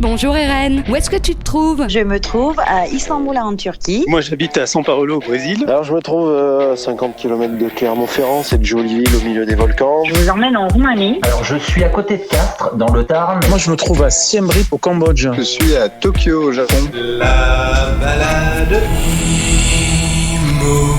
Bonjour Irène, où est-ce que tu te trouves ? Je me trouve à Istanbul en Turquie. Moi j'habite à São Paulo au Brésil. Alors je me trouve à 50 km de Clermont-Ferrand, cette jolie ville au milieu des volcans. Je vous emmène en Roumanie. Alors je suis à côté de Castres, dans le Tarn. Moi je me trouve à Siem Reap au Cambodge. Je suis à Tokyo au Japon. La balade immobile.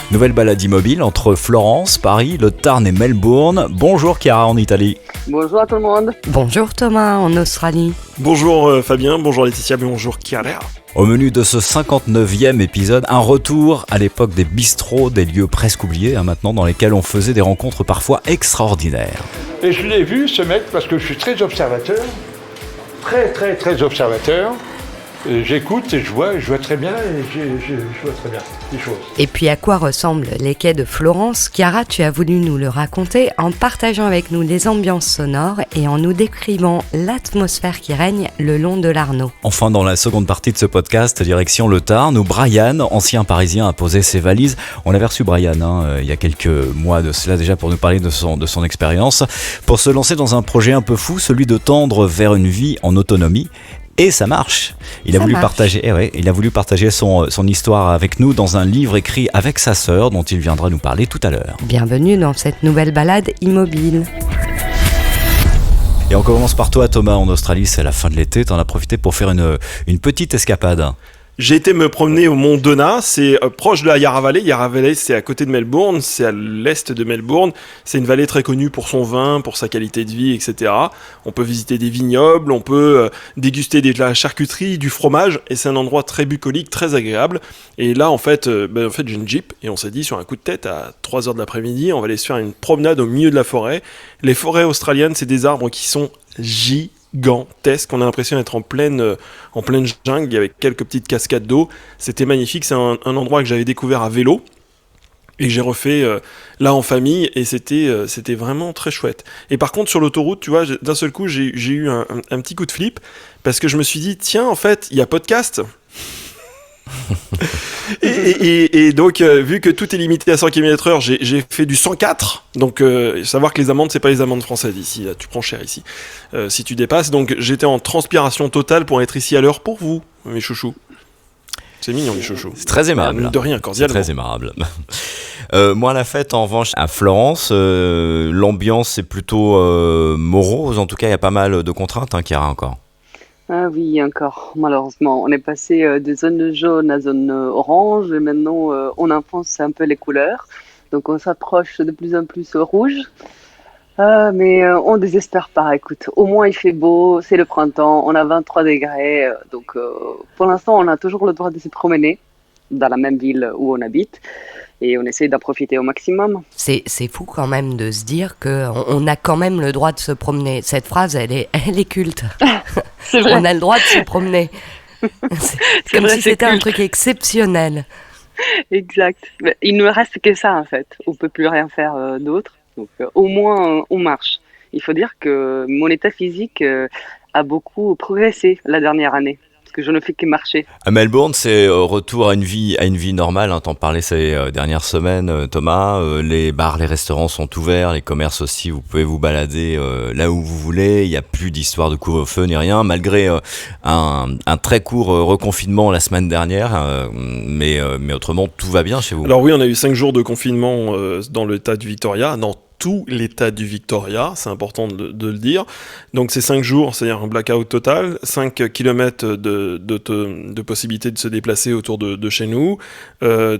Nouvelle balade immobile entre Florence, Paris, le Tarn et Melbourne. Bonjour Chiara en Italie. Bonjour à tout le monde. Bonjour Thomas en Australie. Bonjour Fabien, bonjour Laetitia, bonjour Chiara. Au menu de ce 59e épisode, un retour à l'époque des bistrots, des lieux presque oubliés maintenant, dans lesquels on faisait des rencontres parfois extraordinaires. Et je l'ai vu ce mec parce que je suis très observateur, très observateur. J'écoute et je vois très bien et je vois très bien les choses. Et puis à quoi ressemblent les quais de Florence ? Chiara, tu as voulu nous le raconter en partageant avec nous les ambiances sonores et en nous décrivant l'atmosphère qui règne le long de l'Arno. Enfin, dans la seconde partie de ce podcast, direction le Tarn, où Brian, ancien parisien, a posé ses valises. On avait reçu Brian il y a quelques mois de cela déjà pour nous parler de son expérience, pour se lancer dans un projet un peu fou, celui de tendre vers une vie en autonomie. Et ça marche. Il a voulu partager son histoire avec nous dans un livre écrit avec sa sœur dont il viendra nous parler tout à l'heure. Bienvenue dans cette nouvelle balade immobile. Et on commence par toi Thomas en Australie, c'est la fin de l'été, t'en as profité pour faire une petite escapade. J'ai été me promener au mont Donat, c'est proche de la Yarra Valley. Yarra Valley, c'est à côté de Melbourne, c'est à l'est de Melbourne. C'est une vallée très connue pour son vin, pour sa qualité de vie, etc. On peut visiter des vignobles, on peut déguster de la charcuterie, du fromage, et c'est un endroit très bucolique, très agréable. Et là, en fait, j'ai une Jeep, et on s'est dit, sur un coup de tête, à 3h de l'après-midi, on va aller se faire une promenade au milieu de la forêt. Les forêts australiennes, c'est des arbres qui sont gigantesque, on a l'impression d'être en pleine jungle, avec quelques petites cascades d'eau. C'était magnifique, c'est un endroit que j'avais découvert à vélo et que j'ai refait là en famille, et c'était vraiment très chouette. Et par contre sur l'autoroute, tu vois, d'un seul coup j'ai eu un petit coup de flip, parce que je me suis dit, tiens, en fait il y a podcast. et donc vu que tout est limité à 100 km/h, j'ai fait du 104. Donc savoir que les amendes, c'est pas les amendes françaises ici, là, tu prends cher ici si tu dépasses. Donc j'étais en transpiration totale pour être ici à l'heure pour vous, mes chouchous. C'est mignon les chouchous. C'est très aimable. De rien, cordialement. C'est très aimable. Moi, la fête, en revanche, à Florence, l'ambiance est plutôt morose. En tout cas, il y a pas mal de contraintes, Chiara, encore. Ah oui, encore, malheureusement. On est passé de zone jaune à zone orange, et maintenant on enfonce un peu les couleurs. Donc on s'approche de plus en plus au rouge. Mais on désespère pas, écoute. Au moins il fait beau, c'est le printemps, on a 23 degrés. Donc pour l'instant, on a toujours le droit de se promener dans la même ville où on habite. Et on essaie d'en profiter au maximum. C'est fou quand même de se dire qu'on a quand même le droit de se promener. Cette phrase, elle est culte. C'est vrai. On a le droit de se promener. C'est comme si c'était un truc exceptionnel. Exact. Il ne reste que ça en fait. On ne peut plus rien faire d'autre. Donc au moins on marche. Il faut dire que mon état physique a beaucoup progressé la dernière année. Que je ne fais que marcher. À Melbourne, c'est retour à une vie normale. T'en parlais ces dernières semaines, Thomas. Les bars, les restaurants sont ouverts, les commerces aussi. Vous pouvez vous balader là où vous voulez. Il n'y a plus d'histoire de couvre-feu ni rien, malgré un très court reconfinement la semaine dernière. Mais autrement, tout va bien chez vous. Alors oui, on a eu 5 jours de confinement dans l'état du Victoria. Dans tout l'état du Victoria, c'est important de le dire. Donc c'est 5 jours, c'est-à-dire un blackout total, 5 km de possibilité de se déplacer autour de chez nous,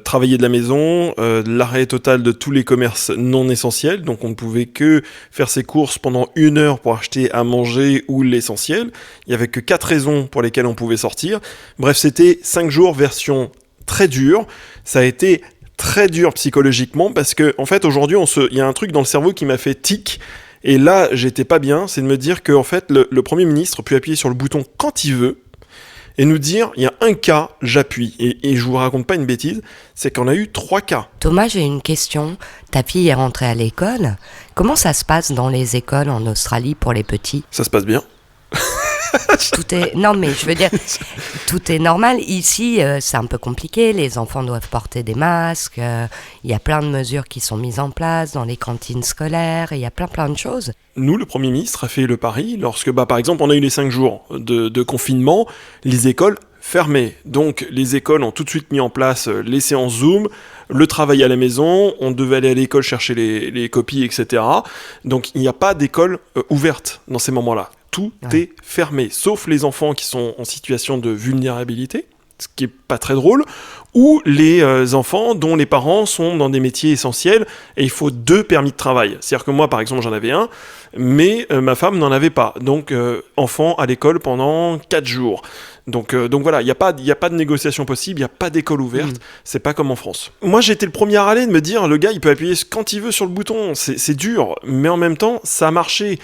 travailler de la maison, l'arrêt total de tous les commerces non essentiels, donc on ne pouvait que faire ses courses pendant 1 heure pour acheter à manger ou l'essentiel. Il n'y avait que 4 raisons pour lesquelles on pouvait sortir. Bref, c'était 5 jours version très dure. Ça a été très dur psychologiquement, parce que en fait aujourd'hui il y a un truc dans le cerveau qui m'a fait tic, et là j'étais pas bien, c'est de me dire que en fait le Premier ministre peut appuyer sur le bouton quand il veut et nous dire il y a un cas, j'appuie, et je vous raconte pas une bêtise, c'est qu'on a eu 3 cas. Thomas, j'ai une question. Ta fille est rentrée à l'école. Comment ça se passe dans les écoles en Australie pour les petits ? Ça se passe bien. Non, mais je veux dire, tout est normal. Ici, c'est un peu compliqué. Les enfants doivent porter des masques. Il y a plein de mesures qui sont mises en place dans les cantines scolaires. Il y a plein de choses. Nous, le Premier ministre a fait le pari lorsque, par exemple, on a eu les 5 jours de confinement, les écoles fermées. Donc, les écoles ont tout de suite mis en place les séances Zoom, le travail à la maison, on devait aller à l'école chercher les copies, etc. Donc, il n'y a pas d'école ouverte dans ces moments-là. Tout est fermé, sauf les enfants qui sont en situation de vulnérabilité, ce qui est pas très drôle, ou les enfants dont les parents sont dans des métiers essentiels et il faut 2 permis de travail. C'est-à-dire que moi, par exemple, j'en avais un, mais ma femme n'en avait pas. Donc, enfant à l'école pendant 4 jours. Donc voilà, il n'y a pas de négociation possible, il n'y a pas d'école ouverte, c'est pas comme en France. Moi, j'étais le premier à râler de me dire, le gars, il peut appuyer quand il veut sur le bouton, c'est dur, mais en même temps, ça a marché.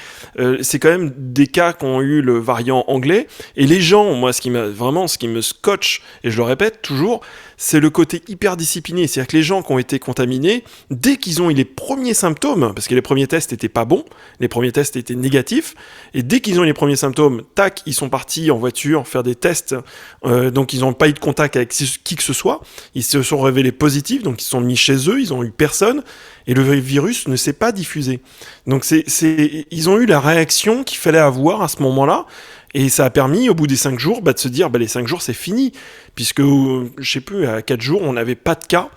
C'est quand même des cas qui ont eu le variant anglais, et les gens, moi, ce qui me scotche, et je le répète toujours, c'est le côté hyper discipliné. C'est-à-dire que les gens qui ont été contaminés, dès qu'ils ont eu les premiers symptômes, parce que les premiers tests étaient pas bons, les premiers tests étaient négatifs, et dès qu'ils ont eu les premiers symptômes, tac, ils sont partis en voiture faire des tests, donc ils n'ont pas eu de contact avec qui que ce soit, ils se sont révélés positifs, donc ils se sont mis chez eux, ils n'ont eu personne, et le virus ne s'est pas diffusé. Donc ils ont eu la réaction qu'il fallait avoir à ce moment-là, et ça a permis, au bout des 5 jours, de se dire, les 5 jours, c'est fini. Puisque, je sais plus, à 4 jours, on n'avait pas de cas.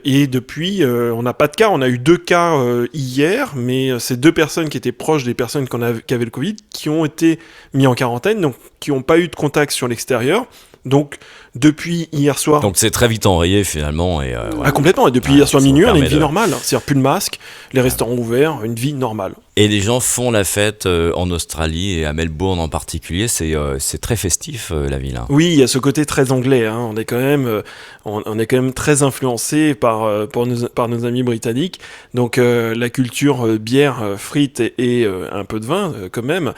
Et depuis, on n'a pas de cas. On a eu 2 cas hier, mais c'est 2 personnes qui étaient proches des personnes qui avaient le Covid, qui ont été mis en quarantaine, donc qui n'ont pas eu de contact sur l'extérieur. Donc, depuis hier soir... Donc c'est très vite enrayé finalement. Et, complètement, et depuis hier soir minuit, on a une vie normale. C'est-à-dire plus de masques, les restaurants ouverts, une vie normale. Et les gens font la fête en Australie et à Melbourne en particulier, c'est très festif la ville. Hein. Oui, il y a ce côté très anglais. Hein. On est quand même très influencé par nos amis britanniques. Donc la culture bière, frites et un peu de vin quand même.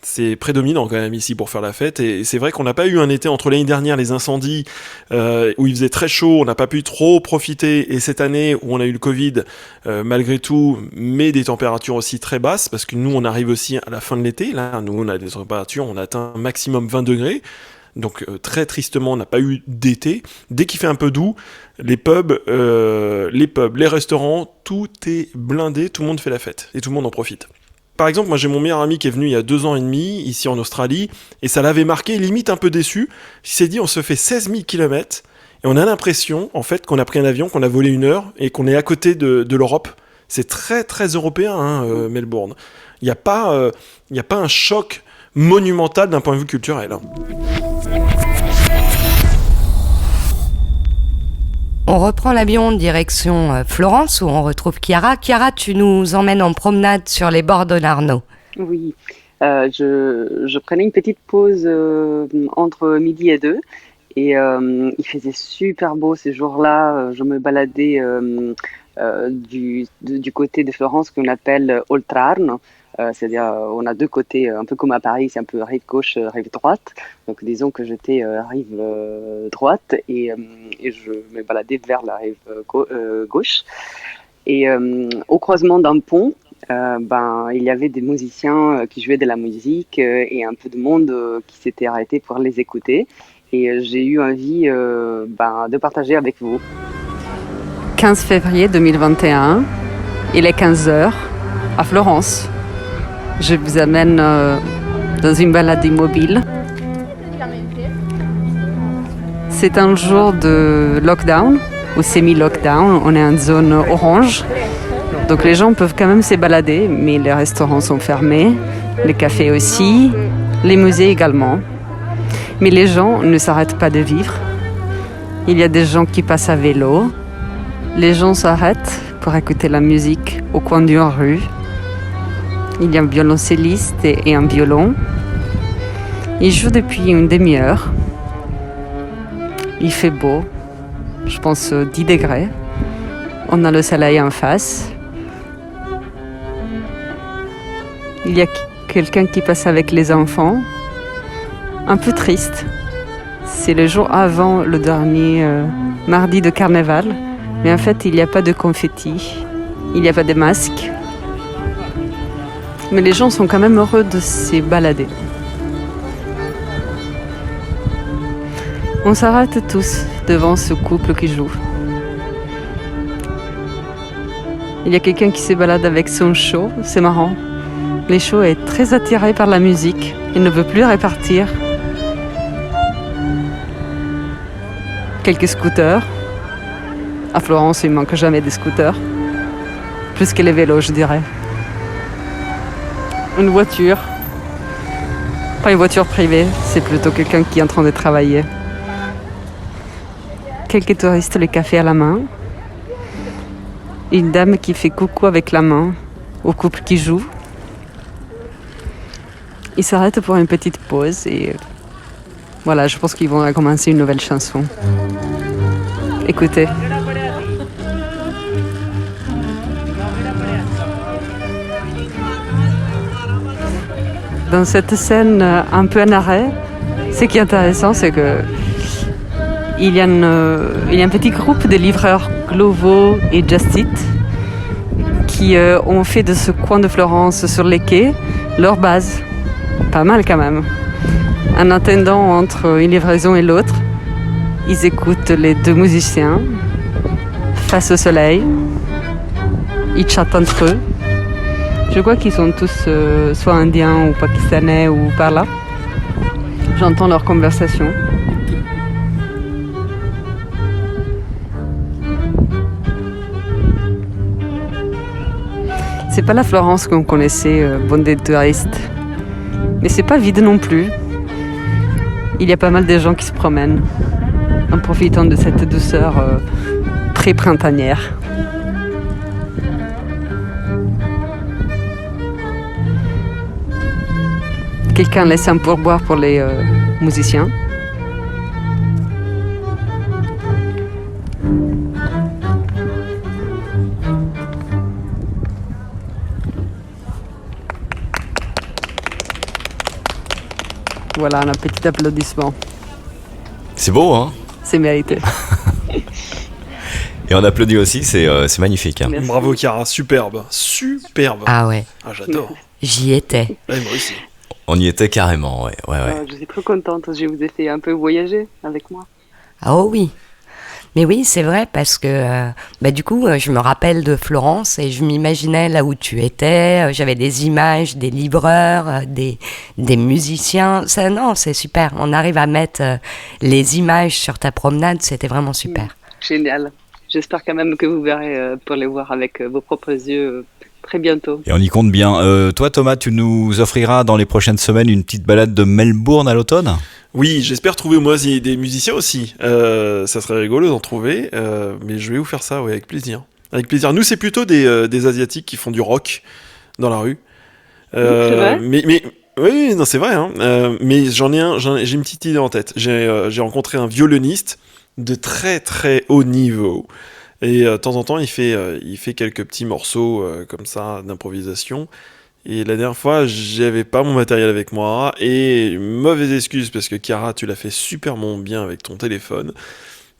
C'est prédominant quand même ici pour faire la fête, et c'est vrai qu'on n'a pas eu un été entre l'année dernière, les incendies où il faisait très chaud, on n'a pas pu trop profiter, et cette année où on a eu le Covid malgré tout, mais des températures aussi très basses, parce que nous on arrive aussi à la fin de l'été, là nous on a des températures, on atteint maximum 20 degrés, donc très tristement on n'a pas eu d'été. Dès qu'il fait un peu doux, les pubs, les restaurants, tout est blindé, tout le monde fait la fête, et tout le monde en profite. Par exemple, moi j'ai mon meilleur ami qui est venu il y a 2 ans et demi, ici en Australie, et ça l'avait marqué, limite un peu déçu. Il s'est dit, on se fait 16 000 km, et on a l'impression, en fait, qu'on a pris un avion, qu'on a volé 1 heure, et qu'on est à côté de l'Europe. C'est très, très européen, Melbourne. Il n'y a pas un choc monumental d'un point de vue culturel. Hein. On reprend l'avion direction Florence où on retrouve Chiara. Chiara, tu nous emmènes en promenade sur les bords de l'Arno. Oui, je prenais une petite pause entre midi et 2 et il faisait super beau ces jours-là. Je me baladais du côté de Florence qu'on appelle Oltrarno. C'est-à-dire on a 2 côtés, un peu comme à Paris, c'est un peu rive gauche, rive droite. Donc disons que j'étais rive droite et je me baladais vers la rive gauche. Et au croisement d'un pont, il y avait des musiciens qui jouaient de la musique et un peu de monde qui s'était arrêté pour les écouter. Et j'ai eu envie de partager avec vous. 15 février 2021, il est 15h à Florence. Je vous amène dans une balade immobile. C'est un jour de lockdown ou semi-lockdown. On est en zone orange. Donc les gens peuvent quand même se balader, mais les restaurants sont fermés, les cafés aussi, les musées également. Mais les gens ne s'arrêtent pas de vivre. Il y a des gens qui passent à vélo. Les gens s'arrêtent pour écouter la musique au coin d'une rue. Il y a un violoncelliste et un violon. Ils jouent depuis une demi-heure. Il fait beau, je pense 10 degrés. On a le soleil en face. Il y a quelqu'un qui passe avec les enfants. Un peu triste. C'est le jour avant le dernier mardi de carnaval. Mais en fait, il n'y a pas de confetti. Il n'y a pas de masques. Mais les gens sont quand même heureux de se balader. On s'arrête tous devant ce couple qui joue. Il y a quelqu'un qui se balade avec son show, c'est marrant. Le show est très attiré par la musique, il ne veut plus répartir. Quelques scooters. À Florence, il ne manque jamais des scooters. Plus que les vélos, je dirais. Une voiture. Pas une voiture privée, c'est plutôt quelqu'un qui est en train de travailler. Quelques touristes, le café à la main. Une dame qui fait coucou avec la main au couple qui joue. Ils s'arrêtent pour une petite pause et voilà, je pense qu'ils vont recommencer une nouvelle chanson. Écoutez. Dans cette scène un peu en arrêt, ce qui est intéressant, c'est que il y a un petit groupe de livreurs Glovo et Just Eat qui ont fait de ce coin de Florence sur les quais leur base. Pas mal quand même. En attendant entre une livraison et l'autre, ils écoutent les deux musiciens face au soleil. Ils chattent entre eux. Je crois qu'ils sont tous soit indiens ou pakistanais ou par là. J'entends leur conversation. C'est pas la Florence qu'on connaissait, bondée de touristes. Mais c'est pas vide non plus. Il y a pas mal de gens qui se promènent en profitant de cette douceur pré-printanière. Quelqu'un laisse un pourboire pour les musiciens. Voilà, un petit applaudissement. C'est beau, hein? C'est mérité. Et on applaudit aussi, c'est magnifique. Hein. Bravo Chiara, superbe. Superbe. Ah ouais. Ah, j'adore. J'y étais. Ouais, moi aussi. On y était carrément, ouais. Je suis trop contente, je vous ai fait un peu voyager avec moi. Ah oh oui. Mais oui, c'est vrai, parce que du coup, je me rappelle de Florence et je m'imaginais là où tu étais. J'avais des images, des livreurs, des musiciens. Ça, non, c'est super. On arrive à mettre les images sur ta promenade. C'était vraiment super. Génial. J'espère quand même que vous verrez pour les voir avec vos propres yeux très bientôt. Et on y compte bien. Toi, Thomas, tu nous offriras dans les prochaines semaines une petite balade de Melbourne à l'automne ? Oui, j'espère trouver moi des musiciens aussi. Ça serait rigolo d'en trouver, mais je vais vous faire ça, ouais, avec plaisir. Avec plaisir. Nous, c'est plutôt des Asiatiques qui font du rock dans la rue. C'est vrai ? Mais oui, non, c'est vrai. Hein. Mais j'ai une petite idée en tête. J'ai rencontré un violoniste de très très haut niveau. Et de temps en temps, il fait quelques petits morceaux comme ça d'improvisation. Et la dernière fois, j'avais pas mon matériel avec moi. Et mauvaise excuse parce que Chiara, tu l'as fait superment bien avec ton téléphone.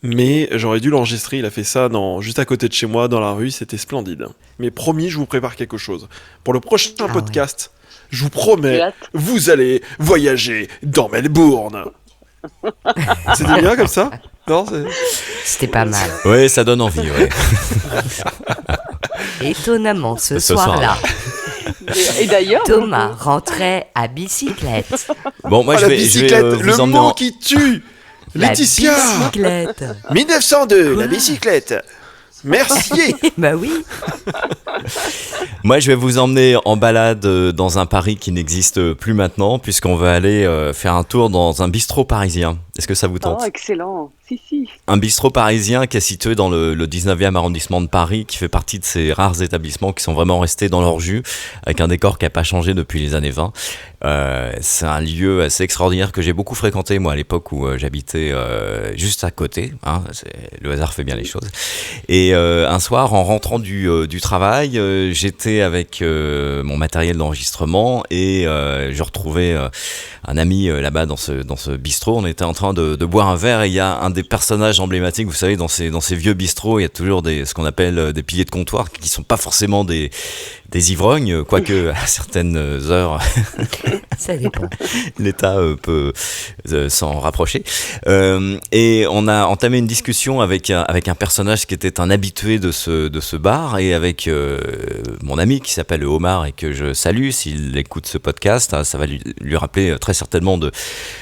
Mais j'aurais dû l'enregistrer. Il a fait ça juste à côté de chez moi, dans la rue. C'était splendide. Mais promis, je vous prépare quelque chose. Pour le prochain podcast, je vous promets, vous allez voyager dans Melbourne. C'était bien comme ça ? Non, c'était pas mal. Ouais, ça donne envie, ouais. Étonnamment, ce soir-là. Et d'ailleurs, Thomas rentrait à bicyclette. Bon, moi, je vais le vous emmener mot qui tue. Laetitia. La bicyclette. 1902, la bicyclette. Merci. Bah oui. Moi, je vais vous emmener en balade dans un Paris qui n'existe plus maintenant, puisqu'on va aller faire un tour dans un bistrot parisien. Est-ce que ça vous tente ? Oh, excellent. Si. Un bistrot parisien qui est situé dans le 19e arrondissement de Paris, qui fait partie de ces rares établissements qui sont vraiment restés dans leur jus, avec un décor qui n'a pas changé depuis les années 20. C'est un lieu assez extraordinaire que j'ai beaucoup fréquenté, moi, à l'époque où j'habitais juste à côté. Hein, le hasard fait bien les choses. Et un soir, en rentrant du travail, j'étais avec mon matériel d'enregistrement et je retrouvais un ami là-bas dans ce bistrot. On était en train de boire un verre et il y a un des personnages emblématiques, vous savez, dans ces vieux bistrots, il y a toujours ce qu'on appelle des piliers de comptoir qui sont pas forcément des des ivrognes, quoique à certaines heures, Ça dépend. l'État peut s'en rapprocher. Et on a entamé une discussion avec un personnage qui était un habitué de ce bar, et avec mon ami qui s'appelle Omar et que je salue s'il écoute ce podcast. Ça va lui rappeler très certainement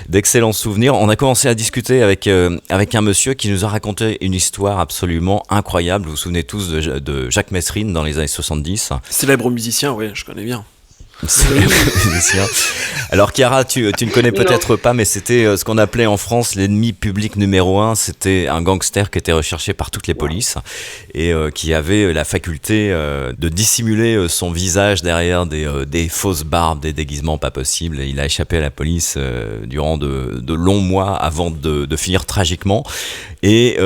d'excellents souvenirs. On a commencé à discuter avec un monsieur qui nous a raconté une histoire absolument incroyable. Vous vous souvenez tous de Jacques Messrine dans les années 70. Célèbre musicien, oui, je connais bien. Célèbre musicien. Alors Chiara, tu ne connais peut-être pas, mais c'était ce qu'on appelait en France l'ennemi public numéro 1. C'était un gangster qui était recherché par toutes les polices et qui avait la faculté de dissimuler son visage derrière des fausses barbes, des déguisements pas possibles. Et il a échappé à la police durant de longs mois avant de finir tragiquement. Et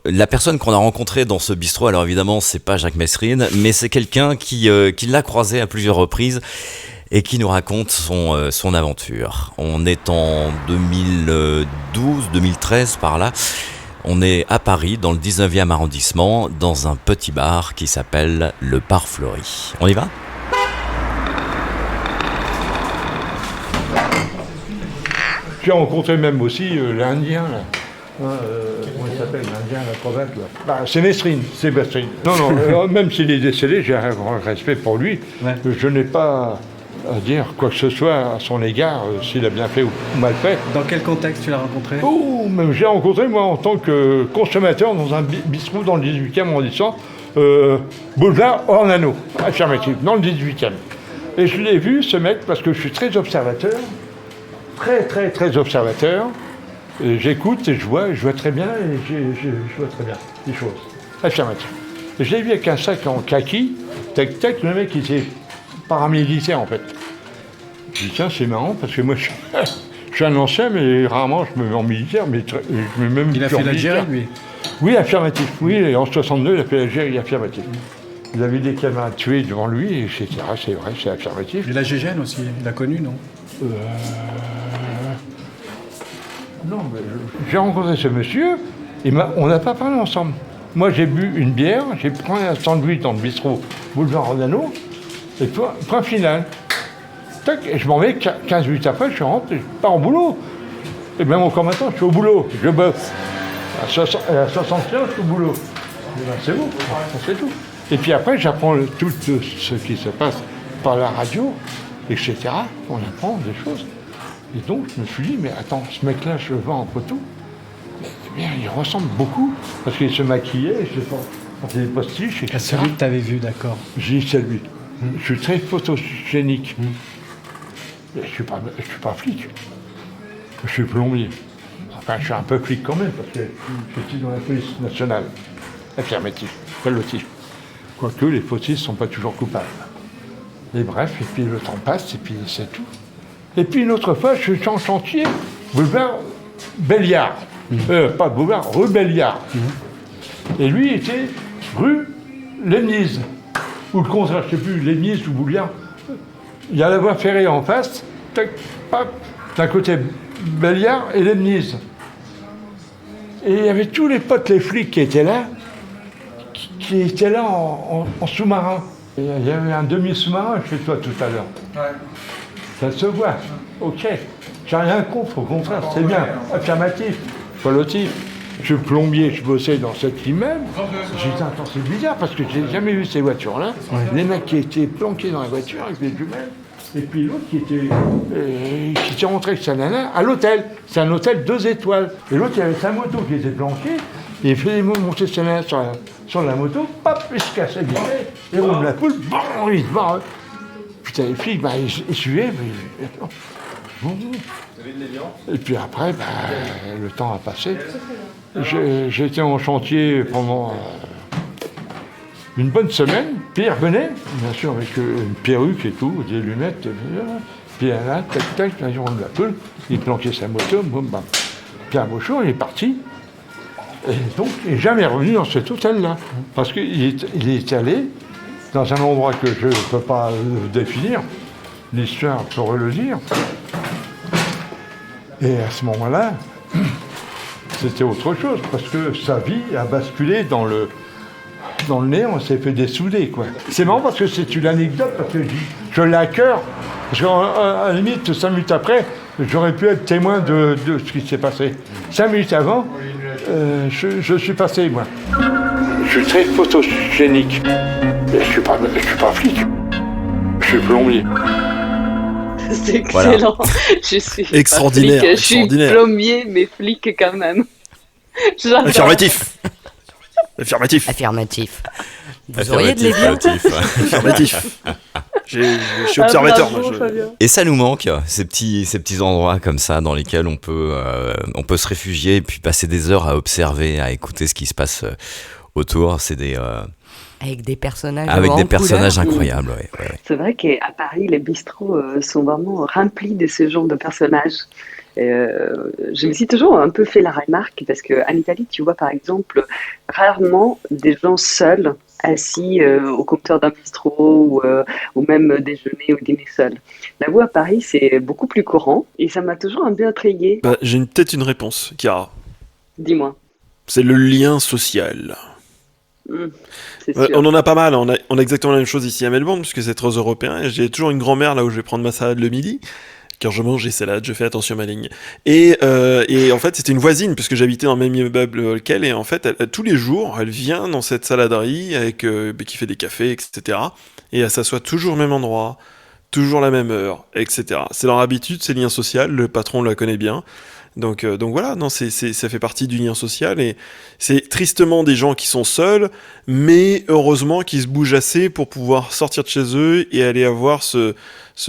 la personne qu'on a rencontrée dans ce bistrot, alors évidemment c'est pas Jacques Messrine, mais c'est quelqu'un qui l'a croisé à plusieurs reprises et qui nous raconte son aventure. On est en 2012-2013 par là. On est à Paris, dans le 19e arrondissement, dans un petit bar qui s'appelle le Bar Fleuri. On y va ? J'ai rencontré même aussi l'Indien, là. Comment il s'appelle, l'Indien, la crevette, là. Bah, c'est Messrine, c'est Messrine. Non, même s'il est décédé, j'ai un grand respect pour lui. Ouais. Je n'ai pas à dire quoi que ce soit à son égard, s'il a bien fait ou mal fait. Dans quel contexte tu l'as rencontré ? Même j'ai rencontré, moi, en tant que consommateur, dans un bistrot dans le 18e arrondissement, boulevard Ornano, affirmatif, dans le 18e. Et je l'ai vu, ce mec, parce que je suis très observateur, très observateur. J'écoute et je vois très bien, et je vois très bien les choses. Affirmatif. Et je l'ai vu avec un sac en kaki, tac, le mec il était paramilitaire en fait. Je dis tiens, c'est marrant parce que moi je suis un ancien, mais rarement je me mets en militaire, mais je me mets même. Il a fait l'Algérie, lui ? Oui, affirmatif. Oui, en 62, il a fait l'Algérie, affirmatif. Il avait des camarades tués devant lui, etc. C'est vrai, c'est affirmatif. Et la Gégène aussi, il l'a connu, non ? Non, mais j'ai rencontré ce monsieur, et on n'a pas parlé ensemble. Moi, j'ai bu une bière, j'ai pris un sandwich dans le bistrot boulevard Rodano, et point final. Tac, et je m'en vais 15 minutes après, je rentre, et je pars au boulot. Et même encore maintenant, je suis au boulot, je bosse. À 75, je suis au boulot. Et ben, c'est bon, c'est tout. Et puis après, j'apprends tout ce qui se passe par la radio, etc. On apprend des choses. Et donc, je me suis dit, mais attends, ce mec-là, je le vois en photo, mais il ressemble beaucoup, parce qu'il se maquillait, je portais des postiches, etc. C'est celui que tu avais vu, d'accord. J'ai dit, c'est lui. Je suis très photogénique. Je ne suis pas flic. Je suis plombier. Enfin, je suis un peu flic quand même, parce que je suis dans la police nationale. Affirmatif, pelotif. Quoique, les fautistes ne sont pas toujours coupables. Et bref, et puis le temps passe, et puis c'est tout. Et puis une autre fois, je suis en chantier, boulevard Belliard. Pas boulevard, rue Belliard. Et lui était rue Lénise. Ou le contraire, je ne sais plus, Lénise ou Bouliard. Il y a la voie ferrée en face, tac, paf, d'un côté Belliard et Lénise. Et il y avait tous les potes, les flics qui étaient là en sous-marin. Et il y avait un demi-sous-marin chez toi tout à l'heure. Ouais. Ça se voit. Ok. J'ai rien contre, au contraire, c'est bien. Affirmatif, polotif. Je suis plombier, je bossais dans cet immeuble. J'ai dit, attends, c'est bizarre parce que j'ai jamais vu ces voitures-là. Ouais. Les mecs qui étaient planqués dans la voiture avec les jumelles. Et puis l'autre qui était rentré avec sa nana à l'hôtel. C'est un hôtel 2 étoiles. Et l'autre, il avait sa moto qui était planquée. Et il faisait monter sa nana sur la moto. Pop, il se cassait bien. Et roule la poule. Bon, il se barre. Putain, les filles, ils suivaient. Et puis après, le temps a passé. J'étais en chantier pendant une bonne semaine. Pierre venait, bien sûr, avec une perruque et tout, des lunettes. Puis là, tac, il roule la poule. Il planquait sa moto. Boum, bam. Pierre Beauchot, il est parti. Et donc, il n'est jamais revenu dans cet hôtel-là. Parce qu'il est allé dans un endroit que je ne peux pas définir. L'histoire pourrait le dire. Et à ce moment-là, c'était autre chose, parce que sa vie a basculé dans dans le nez, on s'est fait dessouder, quoi. C'est marrant parce que c'est une anecdote, parce que je l'ai à cœur. Parce qu'à la limite, 5 minutes après, j'aurais pu être témoin de ce qui s'est passé. 5 minutes avant, je suis passé, moi. Je suis très photogénique. Mais je suis pas flic. Je suis plombier. C'est excellent. Voilà. Je suis Extraordinaire, flic, je suis extraordinaire. plombier, mais flic quand même. J'adore. Affirmatif. Vous auriez de l'évian. Affirmatif. Je suis observateur. Bravo, moi, Fabien. Et ça nous manque, ces petits endroits comme ça dans lesquels on peut se réfugier et puis passer des heures à observer, à écouter ce qui se passe autour. C'est Avec des personnages incroyables. Ouais. C'est vrai qu'à Paris, les bistrots sont vraiment remplis de ce genre de personnages. Je me suis toujours un peu fait la remarque parce qu'en Italie, tu vois par exemple rarement des gens seuls assis au comptoir d'un bistrot ou même déjeuner ou dîner seul. Là-bas à Paris, c'est beaucoup plus courant et ça m'a toujours un peu intriguée. J'ai peut-être une réponse, Chiara. Dis-moi. C'est le lien social. C'est sûr. On en a pas mal, on a exactement la même chose ici à Melbourne, puisque c'est très européen, et j'ai toujours une grand-mère là où je vais prendre ma salade le midi, car je mange des salades, je fais attention à ma ligne. Et en fait, c'était une voisine, puisque j'habitais dans le même immeuble qu'elle, et en fait, tous les jours, elle vient dans cette saladerie, qui fait des cafés, etc., et elle s'assoit toujours au même endroit, toujours la même heure, etc. C'est leur habitude, c'est le lien social, le patron la connaît bien. Donc voilà, non, ça fait partie du lien social et c'est tristement des gens qui sont seuls, mais heureusement qu'ils se bougent assez pour pouvoir sortir de chez eux et aller avoir ce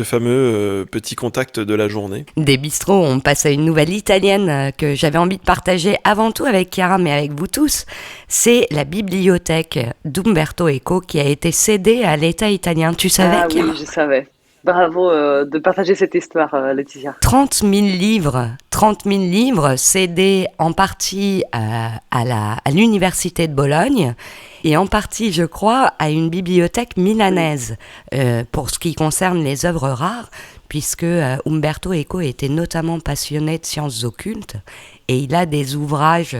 fameux petit contact de la journée. Des bistrots, on passe à une nouvelle italienne que j'avais envie de partager avant tout avec Chiara, mais avec vous tous. C'est la bibliothèque d'Umberto Eco qui a été cédée à l'État italien. Tu savais, Chiara? Oui, je savais. Bravo de partager cette histoire, Laetitia. 30 000 livres cédés en partie à l'université de Bologne et en partie, je crois, à une bibliothèque milanaise pour ce qui concerne les œuvres rares, puisque Umberto Eco était notamment passionné de sciences occultes et il a des ouvrages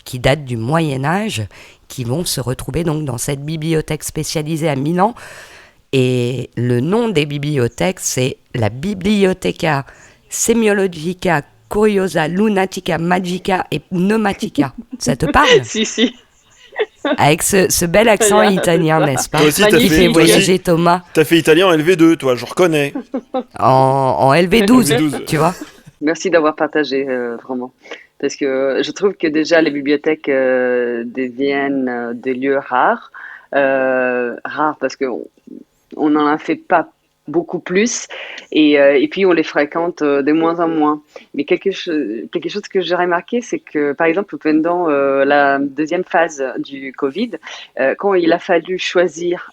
qui datent du Moyen-Âge qui vont se retrouver donc dans cette bibliothèque spécialisée à Milan. Et le nom des bibliothèques, c'est la Bibliotheca Semiologica Curiosa Lunatica Magica et Pneumatica. Ça te parle? Si. Avec ce bel accent italien, n'est-ce pas? Toi aussi, qui fait voyager Thomas. T'as fait italien en LV2, toi, je reconnais. En LV12, tu vois. Merci d'avoir partagé, vraiment. Parce que je trouve que déjà les bibliothèques deviennent des lieux rares. Rares parce que on n'en a fait pas beaucoup plus et puis on les fréquente de moins en moins. Mais quelque chose que j'ai remarqué, c'est que par exemple pendant la deuxième phase du Covid, quand il a fallu choisir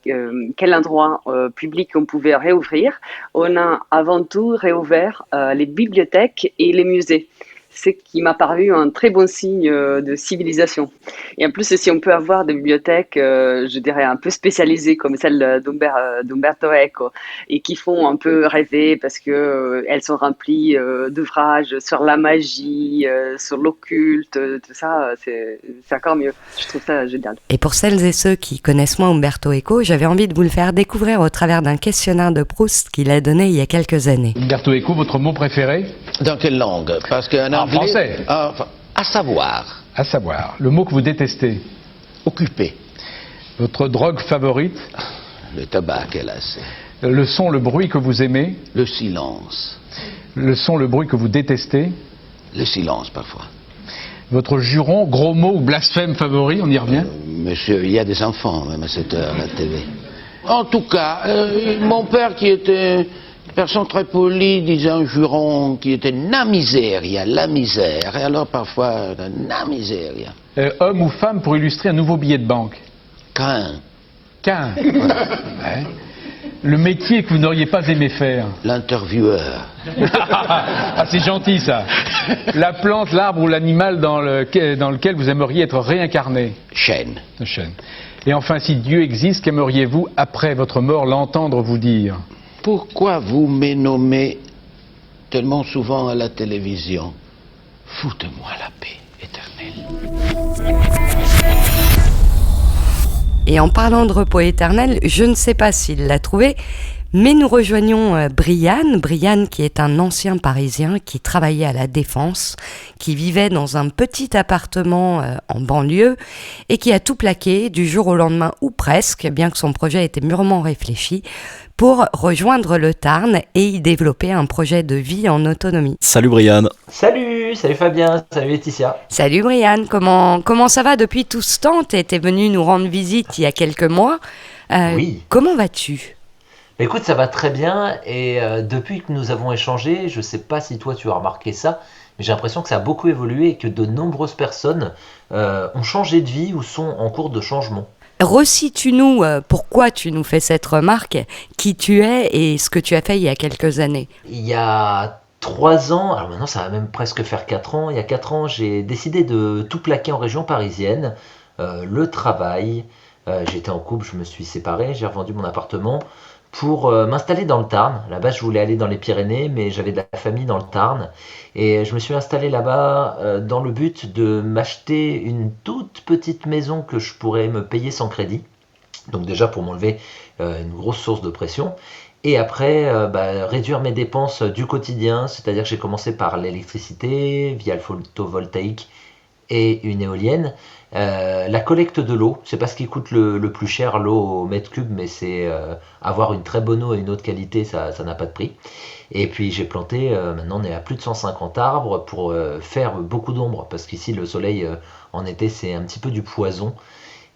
quel endroit public on pouvait réouvrir, on a avant tout réouvert les bibliothèques et les musées. C'est qui m'a paru un très bon signe de civilisation. Et en plus, si on peut avoir des bibliothèques, je dirais, un peu spécialisées, comme celle d'Umberto Eco, et qui font un peu rêver parce qu'elles sont remplies d'ouvrages sur la magie, sur l'occulte, tout ça, c'est encore mieux. Je trouve ça génial. Et pour celles et ceux qui connaissent moins Umberto Eco, j'avais envie de vous le faire découvrir au travers d'un questionnaire de Proust qu'il a donné il y a quelques années. Umberto Eco, votre mot préféré? Dans quelle langue? Parce qu'en anglais... En français. À savoir. À savoir. Le mot que vous détestez? Occupé. Votre drogue favorite? Le tabac, hélas. Le son, le bruit que vous aimez? Le silence. Le son, le bruit que vous détestez? Le silence, parfois. Votre juron, gros mot ou blasphème favori? On y revient? Monsieur, il y a des enfants, même à cette heure, à la télé. En tout cas, mon père qui était... personne très polie disait un juron qui était na miseria, la misère, et alors parfois na miseria. Homme ou femme pour illustrer un nouveau billet de banque? Cain. Ouais. Le métier que vous n'auriez pas aimé faire? L'intervieweur. Ah, c'est gentil ça. La plante, l'arbre ou l'animal dans lequel vous aimeriez être réincarné? Chêne. Et enfin, si Dieu existe, qu'aimeriez-vous après votre mort l'entendre vous dire? Pourquoi vous me nommez tellement souvent à la télévision? Foutez-moi la paix éternelle. Et en parlant de repos éternel, je ne sais pas s'il l'a trouvé, mais nous rejoignons Brian qui est un ancien Parisien qui travaillait à la Défense, qui vivait dans un petit appartement en banlieue et qui a tout plaqué du jour au lendemain ou presque, bien que son projet était mûrement réfléchi, pour rejoindre le Tarn et y développer un projet de vie en autonomie. Salut Brian. Salut Fabien, salut Laetitia. Salut Brian, comment ça va depuis tout ce temps ? Tu étais venu nous rendre visite il y a quelques mois. Oui. Comment vas-tu ? Écoute, ça va très bien et depuis que nous avons échangé, je sais pas si toi tu as remarqué ça, mais j'ai l'impression que ça a beaucoup évolué et que de nombreuses personnes ont changé de vie ou sont en cours de changement. Resitue-nous pourquoi tu nous fais cette remarque, qui tu es et ce que tu as fait il y a quelques années. Il y a 3 ans, alors maintenant ça va même presque faire 4 ans, il y a 4 ans j'ai décidé de tout plaquer en région parisienne, le travail, j'étais en couple, je me suis séparé, j'ai revendu mon appartement pour m'installer dans le Tarn. À la base, je voulais aller dans les Pyrénées, mais j'avais de la famille dans le Tarn. Et je me suis installé là-bas dans le but de m'acheter une toute petite maison que je pourrais me payer sans crédit. Donc déjà pour m'enlever une grosse source de pression. Et après, réduire mes dépenses du quotidien. C'est-à-dire que j'ai commencé par l'électricité, via le photovoltaïque et une éolienne. La collecte de l'eau, c'est pas ce qui coûte le plus cher, l'eau au mètre cube, mais c'est avoir une très bonne eau et une eau de qualité, ça n'a pas de prix. Et puis j'ai planté, maintenant on est à plus de 150 arbres pour faire beaucoup d'ombre, parce qu'ici le soleil en été c'est un petit peu du poison.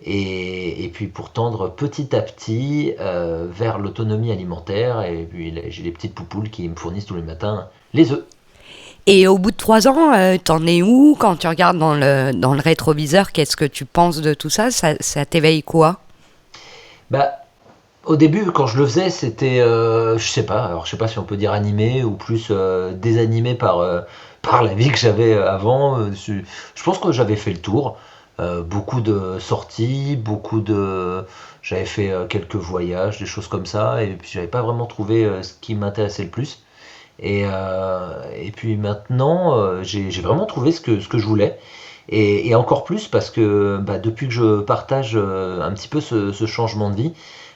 Et puis pour tendre petit à petit vers l'autonomie alimentaire, et puis j'ai les petites poupoules qui me fournissent tous les matins les œufs. Et au bout de 3 ans, t'en es où ? Quand tu regardes dans le rétroviseur, qu'est-ce que tu penses de tout ça ? Ça t'éveille quoi ? Au début, quand je le faisais, c'était, je sais pas si on peut dire animé ou plus désanimé par la vie que j'avais avant. Je pense que j'avais fait le tour. Beaucoup de sorties, j'avais fait quelques voyages, des choses comme ça, et puis j'avais pas vraiment trouvé ce qui m'intéressait le plus. Et puis maintenant, j'ai vraiment trouvé ce que je voulais. Et encore plus parce que depuis que je partage un petit peu ce changement de vie,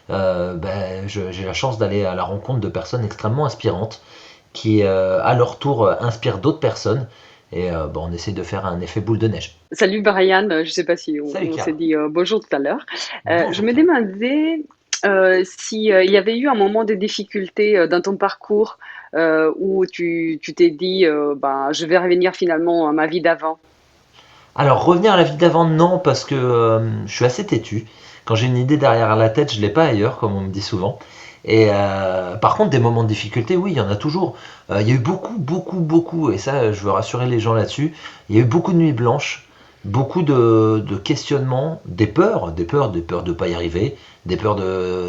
j'ai la chance d'aller à la rencontre de personnes extrêmement inspirantes qui, à leur tour, inspirent d'autres personnes. Et on essaie de faire un effet boule de neige. Salut Brian, je ne sais pas si on s'est dit bonjour tout à l'heure. Je me demandais s'il y avait eu un moment de difficulté dans ton parcours où tu t'es dit je vais revenir finalement à ma vie d'avant. Alors revenir à la vie d'avant, non, parce que je suis assez têtu. Quand j'ai une idée derrière la tête, je ne l'ai pas ailleurs, comme on me dit souvent. Et par contre, des moments de difficulté, oui, il y en a toujours. Il y a eu beaucoup, et ça, je veux rassurer les gens là-dessus, il y a eu beaucoup de nuits blanches, beaucoup de questionnements, des peurs de ne pas y arriver, des peurs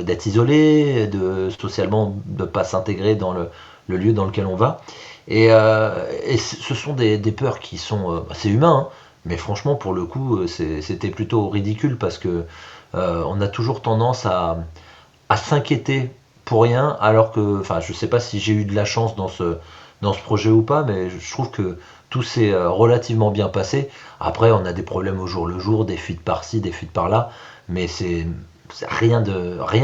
d'être isolé, socialement de ne pas s'intégrer dans le lieu dans lequel on va. Et ce sont des peurs qui sont assez humains, hein, mais franchement, pour le coup, c'était plutôt ridicule parce que on a toujours tendance à s'inquiéter pour rien, alors que, je sais pas si j'ai eu de la chance dans ce projet ou pas, mais je trouve que tout s'est relativement bien passé. Après, on a des problèmes au jour le jour, des fuites par-ci, des fuites par-là, mais c'est rien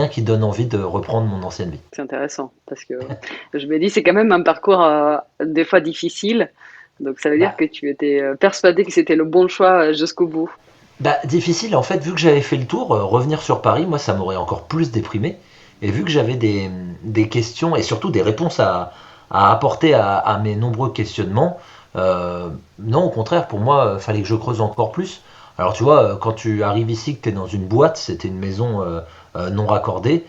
qui donne envie de reprendre mon ancienne vie. C'est intéressant, parce que je me dis, c'est quand même un parcours des fois difficile, donc ça veut dire que tu étais persuadé que c'était le bon choix jusqu'au bout. Difficile, en fait, vu que j'avais fait le tour, revenir sur Paris, moi, ça m'aurait encore plus déprimé. Et vu que j'avais des questions et surtout des réponses à apporter à mes nombreux questionnements, non, au contraire, pour moi, il fallait que je creuse encore plus. Alors, tu vois, quand tu arrives ici, que tu es dans une boîte, c'était une maison non raccordée,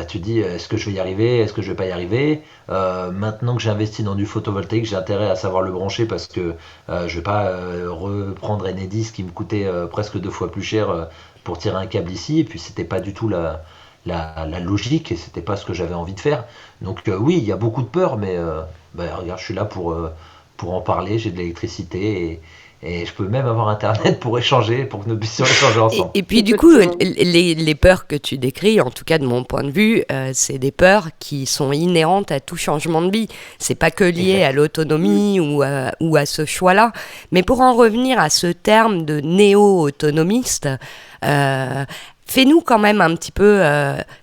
tu dis, est-ce que je vais y arriver, est-ce que je vais pas y arriver. Maintenant que j'ai investi dans du photovoltaïque, j'ai intérêt à savoir le brancher parce que je vais pas reprendre Enedis qui me coûtait presque 2 fois plus cher pour tirer un câble ici, et puis c'était pas du tout la logique et c'était pas ce que j'avais envie de faire. Donc oui, il y a beaucoup de peur, mais regarde, je suis là pour en parler, j'ai de l'électricité et je peux même avoir internet pour échanger, pour que nous puissions échanger ensemble. Et puis du coup, les peurs que tu décris, en tout cas de mon point de vue, c'est des peurs qui sont inhérentes à tout changement de vie. C'est pas que lié à l'autonomie ou à ce choix-là. Mais pour en revenir à ce terme de néo-autonomiste, Fais-nous quand même un petit peu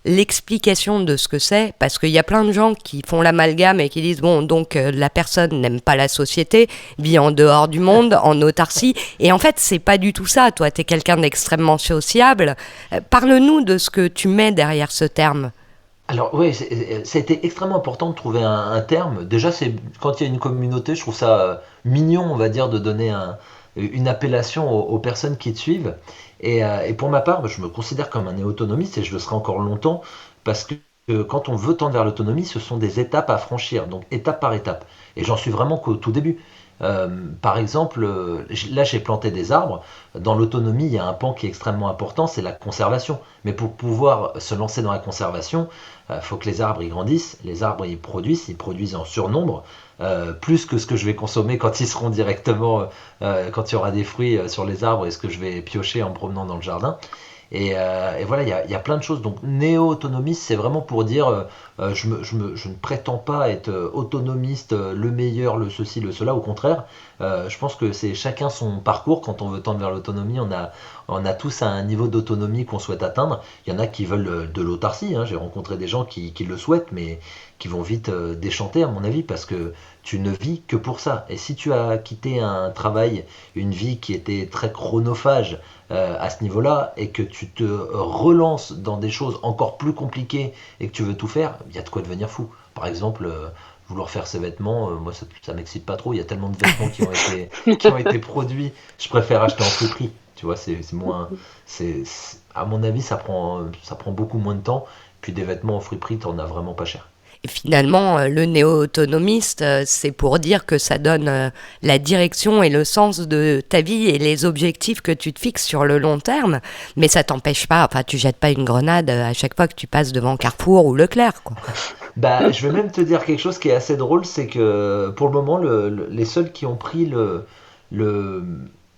l'explication de ce que c'est, parce qu'il y a plein de gens qui font l'amalgame et qui disent bon, donc la personne n'aime pas la société, vit en dehors du monde, en autarcie, et en fait c'est pas du tout ça. Toi, t'es quelqu'un d'extrêmement sociable. Parle-nous de ce que tu mets derrière ce terme. Alors oui, ça a été extrêmement important de trouver un terme. Déjà, quand il y a une communauté, je trouve ça mignon, on va dire, de donner une appellation aux personnes qui te suivent. Et pour ma part, je me considère comme un néo-autonomiste et je le serai encore longtemps parce que quand on veut tendre vers l'autonomie, ce sont des étapes à franchir, donc étape par étape. Et j'en suis vraiment qu'au tout début. Par exemple, là j'ai planté des arbres. Dans l'autonomie, il y a un pan qui est extrêmement important, c'est la conservation. Mais pour pouvoir se lancer dans la conservation, il faut que les arbres ils grandissent. Les arbres ils produisent en surnombre, plus que ce que je vais consommer quand ils seront directement, quand il y aura des fruits sur les arbres et ce que je vais piocher en me promenant dans le jardin. Et voilà, il y a plein de choses. Donc néo-autonomiste, c'est vraiment pour dire je ne prétends pas être autonomiste, le meilleur, le ceci, le cela. Au contraire, je pense que c'est chacun son parcours. Quand on veut tendre vers l'autonomie, on a tous un niveau d'autonomie qu'on souhaite atteindre. Il y en a qui veulent de l'autarcie. J'ai rencontré des gens qui le souhaitent, mais qui vont vite déchanter, à mon avis, parce que tu ne vis que pour ça. Et si tu as quitté un travail, une vie qui était très chronophage, à ce niveau-là, et que tu te relances dans des choses encore plus compliquées et que tu veux tout faire, il y a de quoi devenir fou. Par exemple, vouloir faire ses vêtements, moi ça m'excite pas trop. Il y a tellement de vêtements qui ont été produits, je préfère acheter en friperie. Tu vois, c'est moins, à mon avis, ça prend beaucoup moins de temps. Puis des vêtements en friperie, t'en as vraiment pas cher. Et finalement, le néo-autonomiste, c'est pour dire que ça donne la direction et le sens de ta vie et les objectifs que tu te fixes sur le long terme. Mais ça t'empêche pas, enfin, tu jettes pas une grenade à chaque fois que tu passes devant Carrefour ou Leclerc, quoi. Bah, je vais même te dire quelque chose qui est assez drôle, c'est que pour le moment, les seuls qui ont pris le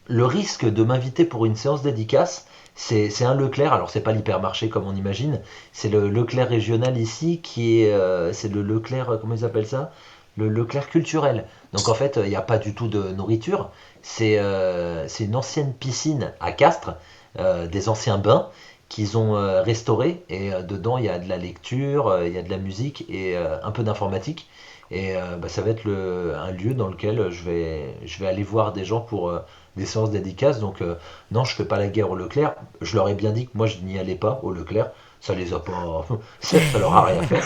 risque de m'inviter pour une séance dédicace, c'est un Leclerc. Alors c'est pas l'hypermarché comme on imagine, c'est le Leclerc régional ici c'est le Leclerc, comment ils appellent ça, le Leclerc culturel. Donc en fait il n'y a pas du tout de nourriture, c'est une ancienne piscine à Castres, des anciens bains qu'ils ont restaurés, et dedans il y a de la lecture, il y a de la musique et un peu d'informatique. Et ça va être un lieu dans lequel je vais aller voir des gens pour des séances dédicaces. Donc non, je fais pas la guerre au Leclerc. Je leur ai bien dit que moi je n'y allais pas au Leclerc. Ça les a pas, ça leur a rien fait.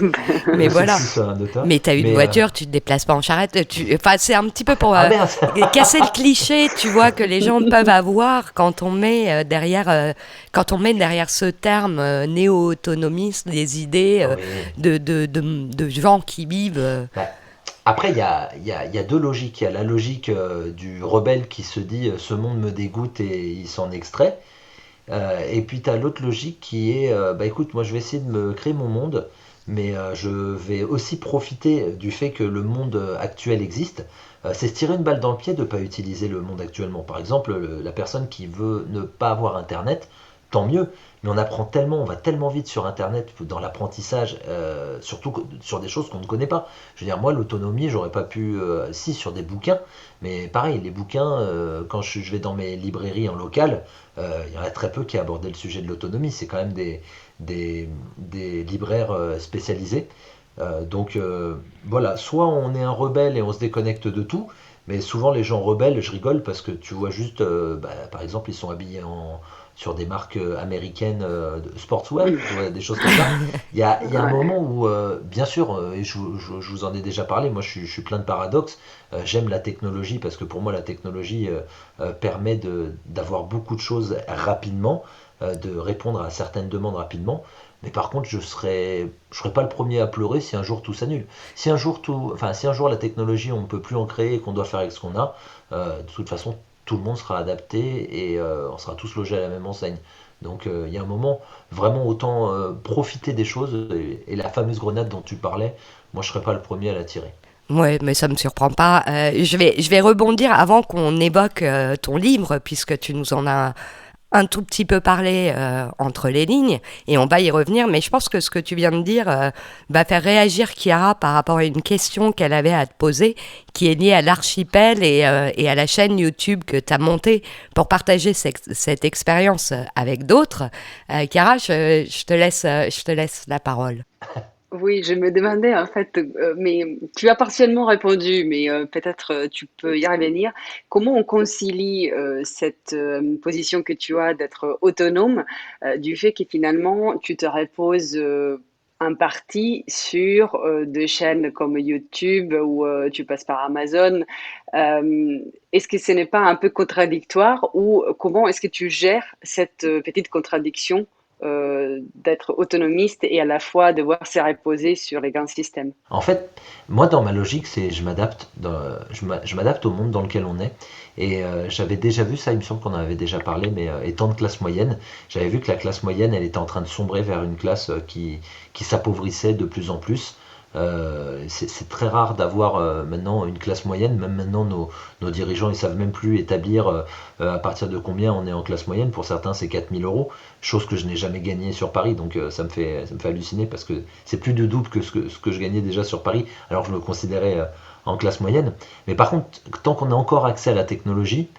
Mais voilà. Mais t'as une voiture, tu te déplaces pas en charrette. Enfin, c'est un petit peu pour casser le cliché, tu vois, que les gens peuvent avoir quand on met derrière ce terme néo-autonomiste des idées de gens qui vivent. Après, il y a deux logiques. Il y a la logique du rebelle qui se dit ce monde me dégoûte et il s'en extrait. Et puis tu as l'autre logique qui est écoute, moi je vais essayer de me créer mon monde, mais je vais aussi profiter du fait que le monde actuel existe. C'est se tirer une balle dans le pied de ne pas utiliser le monde actuellement. Par exemple, la personne qui veut ne pas avoir internet, tant mieux, mais on apprend tellement, on va tellement vite sur internet dans l'apprentissage, surtout sur des choses qu'on ne connaît pas. Je veux dire, moi l'autonomie, j'aurais pas pu, si sur des bouquins, mais pareil, les bouquins, quand je vais dans mes librairies en local, il y en a très peu qui abordaient le sujet de l'autonomie. C'est quand même des libraires spécialisés. Donc voilà, soit on est un rebelle et on se déconnecte de tout, mais souvent les gens rebelles, je rigole parce que tu vois juste, par exemple, ils sont habillés sur des marques américaines de sportswear, tu vois, des choses comme ça. Il y a un moment où, bien sûr, et je vous en ai déjà parlé, moi je suis plein de paradoxes. J'aime la technologie parce que pour moi la technologie permet d'avoir beaucoup de choses rapidement, de répondre à certaines demandes rapidement. Mais par contre, je serais pas le premier à pleurer si un jour tout s'annule. Si un jour la technologie, on ne peut plus en créer et qu'on doit faire avec ce qu'on a, de toute façon, tout le monde sera adapté et on sera tous logés à la même enseigne. Donc il y a un moment, vraiment autant profiter des choses. Et la fameuse grenade dont tu parlais, moi je serais pas le premier à la tirer. Ouais, mais ça me surprend pas. Je vais rebondir avant qu'on évoque ton livre, puisque tu nous en as un tout petit peu parlé entre les lignes, et on va y revenir, mais je pense que ce que tu viens de dire va faire réagir Chiara par rapport à une question qu'elle avait à te poser, qui est liée à l'archipel et à la chaîne YouTube que tu as montée pour partager cette expérience avec d'autres. Chiara, je te laisse la parole. Oui, je me demandais en fait, mais tu as partiellement répondu, mais peut-être tu peux y revenir. Comment on concilie cette position que tu as d'être autonome du fait que finalement tu te reposes en partie sur des chaînes comme YouTube ou tu passes par Amazon. Est-ce que ce n'est pas un peu contradictoire ou comment est-ce que tu gères cette petite contradiction d'être autonomiste et à la fois devoir se reposer sur les grands systèmes? En fait, moi, dans ma logique, c'est je m'adapte au monde dans lequel on est. Et j'avais déjà vu ça, il me semble qu'on en avait déjà parlé, mais étant de classe moyenne, j'avais vu que la classe moyenne, elle était en train de sombrer vers une classe qui s'appauvrissait de plus en plus. C'est très rare d'avoir maintenant une classe moyenne. Même maintenant, nos dirigeants, ils savent même plus établir à partir de combien on est en classe moyenne. Pour certains, c'est 4 000 €, chose que je n'ai jamais gagnée sur Paris. Donc ça me fait halluciner parce que c'est plus du double que ce que je gagnais déjà sur Paris, alors que je me considérais en classe moyenne. Mais par contre, tant qu'on a encore accès à la technologie,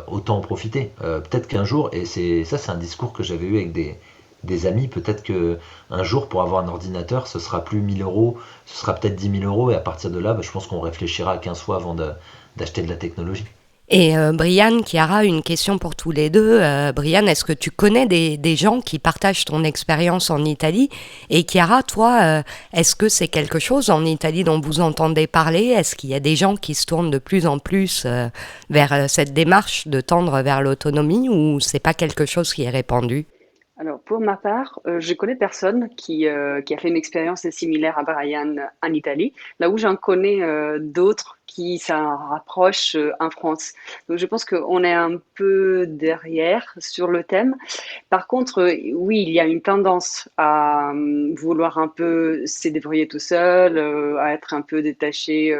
autant en profiter. Peut-être qu'un jour, et c'est un discours que j'avais eu avec des amis, peut-être qu'un jour, pour avoir un ordinateur, ce sera plus 1 000 €, ce sera peut-être 10 000 €, et à partir de là, je pense qu'on réfléchira à 15 fois avant d'acheter de la technologie. Et Brian, Chiara, une question pour tous les deux. Brian, est-ce que tu connais des gens qui partagent ton expérience en Italie? Et Chiara, toi, est-ce que c'est quelque chose en Italie dont vous entendez parler? Est-ce qu'il y a des gens qui se tournent de plus en plus vers cette démarche de tendre vers l'autonomie, ou c'est pas quelque chose qui est répandu? Alors, pour ma part, je connais personne qui a fait une expérience similaire à Brian en Italie, là où j'en connais d'autres qui s'en rapprochent en France. Donc, je pense qu'on est un peu derrière sur le thème. Par contre, oui, il y a une tendance à vouloir un peu se débrouiller tout seul, à être un peu détaché,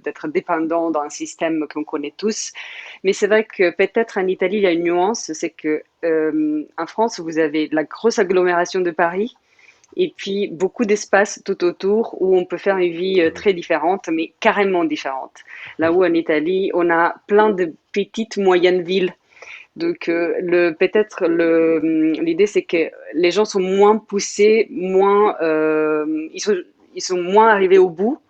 d'être dépendant d'un système qu'on connaît tous. Mais c'est vrai que peut-être en Italie, il y a une nuance, c'est que en France, vous avez la grosse agglomération de Paris et puis beaucoup d'espaces tout autour où on peut faire une vie très différente, mais carrément différente. Là où en Italie, on a plein de petites, moyennes villes. Donc peut-être l'idée, c'est que les gens sont moins poussés, ils sont moins arrivés au bout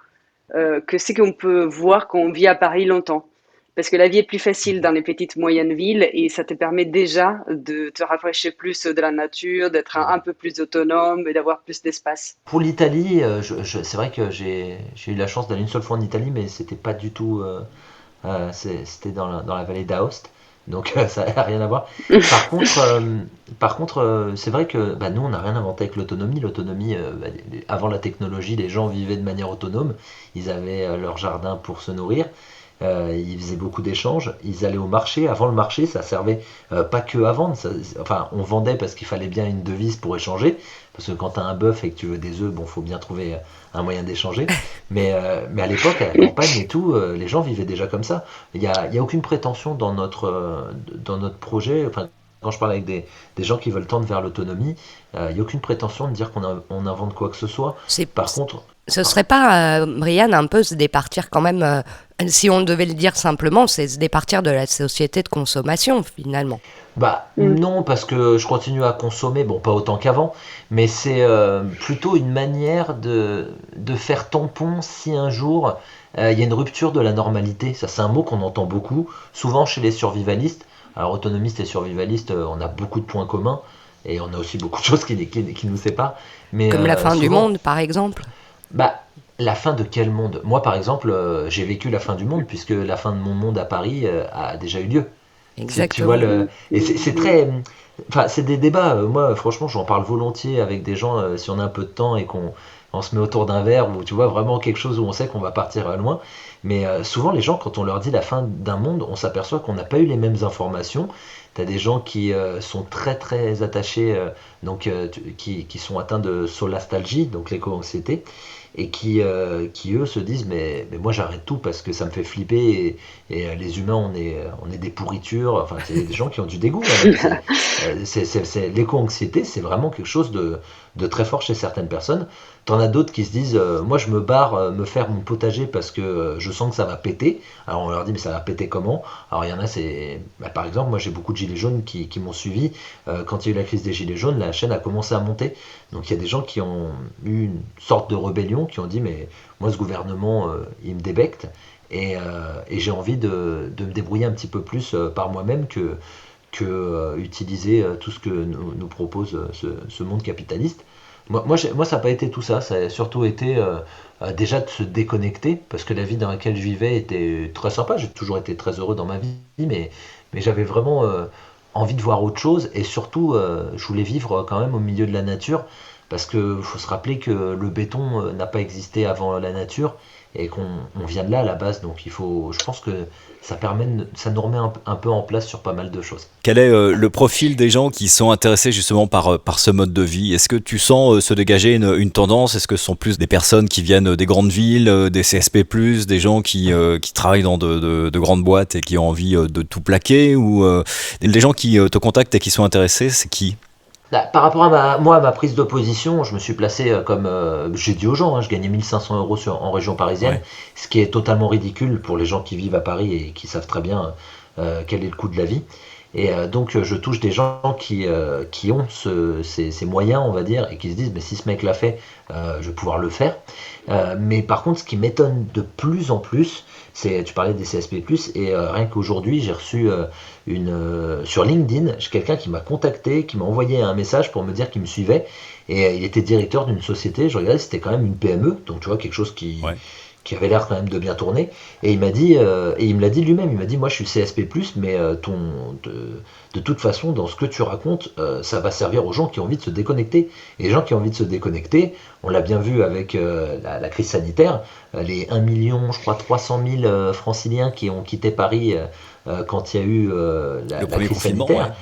que ce qu'on peut voir quand on vit à Paris longtemps. Parce que la vie est plus facile dans les petites moyennes villes et ça te permet déjà de te rapprocher plus de la nature, d'être un peu plus autonome et d'avoir plus d'espace. Pour l'Italie, c'est vrai que j'ai eu la chance d'aller une seule fois en Italie, mais c'était pas du tout. C'était dans la vallée d'Aoste, donc ça n'a rien à voir. Par contre, c'est vrai que nous, on n'a rien inventé avec l'autonomie. L'autonomie, avant la technologie, les gens vivaient de manière autonome. Ils avaient leur jardin pour se nourrir. Ils faisaient beaucoup d'échanges, ils allaient au marché. Avant le marché, ça servait pas que à vendre, on vendait parce qu'il fallait bien une devise pour échanger, parce que quand tu as un bœuf et que tu veux des œufs, faut bien trouver un moyen d'échanger. Mais à l'époque, à la campagne et tout, les gens vivaient déjà comme ça. Il y a aucune prétention dans notre projet. Quand je parle avec des gens qui veulent tendre vers l'autonomie, il n'y a aucune prétention de dire qu'on invente quoi que ce soit. Par contre, ce serait pas, Brian, un peu se départir quand même, si on devait le dire simplement, c'est se départir de la société de consommation finalement? Non, parce que je continue à consommer, pas autant qu'avant, mais c'est plutôt une manière de faire tampon si un jour il y a une rupture de la normalité. Ça, c'est un mot qu'on entend beaucoup, souvent chez les survivalistes. Alors, autonomistes et survivalistes, on a beaucoup de points communs, et on a aussi beaucoup de choses qui nous séparent. Mais, comme la fin du monde, par exemple? La fin de quel monde? Moi, par exemple, j'ai vécu la fin du monde, puisque la fin de mon monde à Paris a déjà eu lieu. Exactement. Tu vois, et c'est très... c'est des débats. Moi, franchement, j'en parle volontiers avec des gens, si on a un peu de temps et qu'on se met autour d'un verre, ou tu vois, vraiment quelque chose où on sait qu'on va partir loin. Mais souvent, les gens, quand on leur dit la fin d'un monde, on s'aperçoit qu'on n'a pas eu les mêmes informations. Tu as des gens qui sont très très attachés, qui sont atteints de solastalgie, donc l'éco-anxiété, et qui eux se disent mais moi j'arrête tout parce que ça me fait flipper et les humains on est des pourritures, enfin c'est des gens qui ont du dégoût. L'éco-anxiété, c'est vraiment quelque chose de très fort chez certaines personnes. T'en as d'autres qui se disent moi je me barre me faire mon potager parce que je sens que ça va péter. Alors on leur dit mais ça va péter comment? Alors il y en a par exemple moi j'ai beaucoup de gilets jaunes qui m'ont suivi. Quand il y a eu la crise des gilets jaunes, la chaîne a commencé à monter. Donc il y a des gens qui ont eu une sorte de rébellion, qui ont dit mais moi ce gouvernement il me débecte et j'ai envie de me débrouiller un petit peu plus par moi-même que utiliser tout ce que nous propose ce monde capitaliste. Moi, ça n'a pas été tout ça. Ça a surtout été déjà de se déconnecter, parce que la vie dans laquelle je vivais était très sympa. J'ai toujours été très heureux dans ma vie, mais j'avais vraiment envie de voir autre chose, et surtout, je voulais vivre quand même au milieu de la nature, parce qu'il faut se rappeler que le béton n'a pas existé avant la nature, et qu'on vient de là à la base. Donc je pense que ça nous remet un peu en place sur pas mal de choses. Quel est le profil des gens qui sont intéressés justement par ce mode de vie? Est-ce que tu sens se dégager une tendance? Est-ce que ce sont plus des personnes qui viennent des grandes villes, des CSP+, des gens qui travaillent dans de grandes boîtes et qui ont envie de tout plaquer, ou les gens qui te contactent et qui sont intéressés, c'est qui? Par rapport à ma prise de position, je me suis placé comme j'ai dit aux gens, je gagnais 1500 € en région parisienne, ce qui est totalement ridicule pour les gens qui vivent à Paris et qui savent très bien quel est le coût de la vie. Et donc je touche des gens qui ont ces moyens, on va dire, et qui se disent mais si ce mec l'a fait, je vais pouvoir le faire. Mais par contre, ce qui m'étonne de plus en plus, tu parlais des CSP+, et rien qu'aujourd'hui, j'ai reçu sur LinkedIn, j'ai quelqu'un qui m'a contacté, qui m'a envoyé un message pour me dire qu'il me suivait, et il était directeur d'une société. Je regardais, c'était quand même une PME, donc tu vois, quelque chose qui avait l'air quand même de bien tourner, et il m'a dit, et il me l'a dit lui-même, il m'a dit moi je suis CSP+, mais de toute façon dans ce que tu racontes, ça va servir aux gens qui ont envie de se déconnecter, et les gens qui ont envie de se déconnecter, on l'a bien vu avec la crise sanitaire, les 1 million, je crois 300 000 franciliens qui ont quitté Paris quand il y a eu la crise sanitaire,